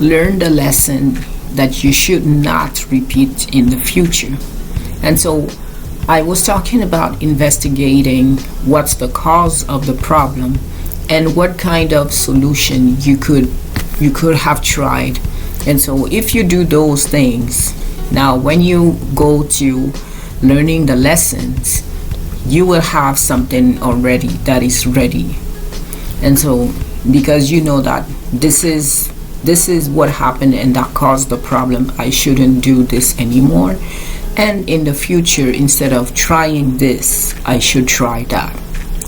learn the lesson that you should not repeat in the future. And so I was talking about investigating what's the cause of the problem and what kind of solution you could have tried. And so if you do those things, now when you go to learning the lessons, you will have something already that is ready. And so because you know that this is what happened and that caused the problem, I shouldn't do this anymore, and in the future, instead of trying this, I should try that.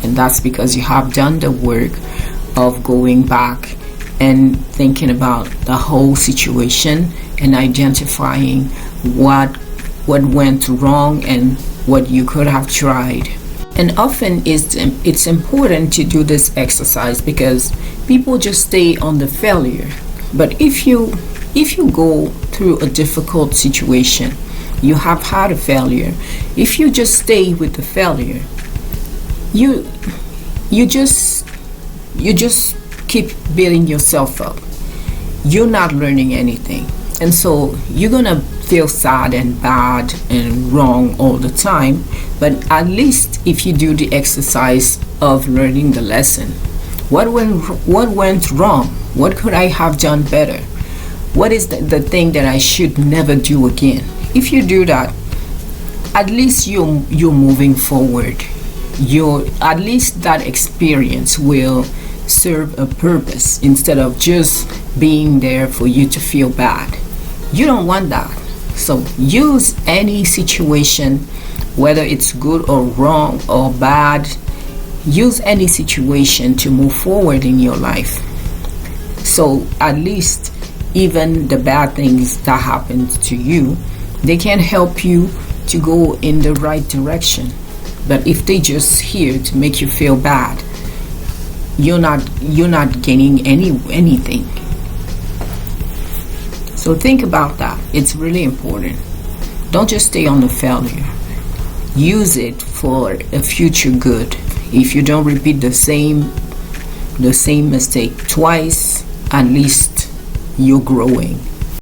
And that's because you have done the work of going back and thinking about the whole situation and identifying what went wrong and what you could have tried. And often it's important to do this exercise because people just stay on the failure. But if you go through a difficult situation, you have had a failure, if you just stay with the failure, you just keep beating yourself up. You're not learning anything. And so you're gonna feel sad and bad and wrong all the time. But at least if you do the exercise of learning the lesson, what went wrong? What could I have done better? What is the thing that I should never do again? If you do that, at least you're moving forward. At least that experience will serve a purpose instead of just being there for you to feel bad. You don't want that. So use any situation, whether it's good or wrong or bad, use any situation to move forward in your life. So at least even the bad things that happen to you, they can help you to go in the right direction. But if they just here to make you feel bad, you're not gaining anything. So think about that. It's really important. Don't just stay on the failure. Use it for a future good. If you don't repeat the same mistake twice, at least you're growing.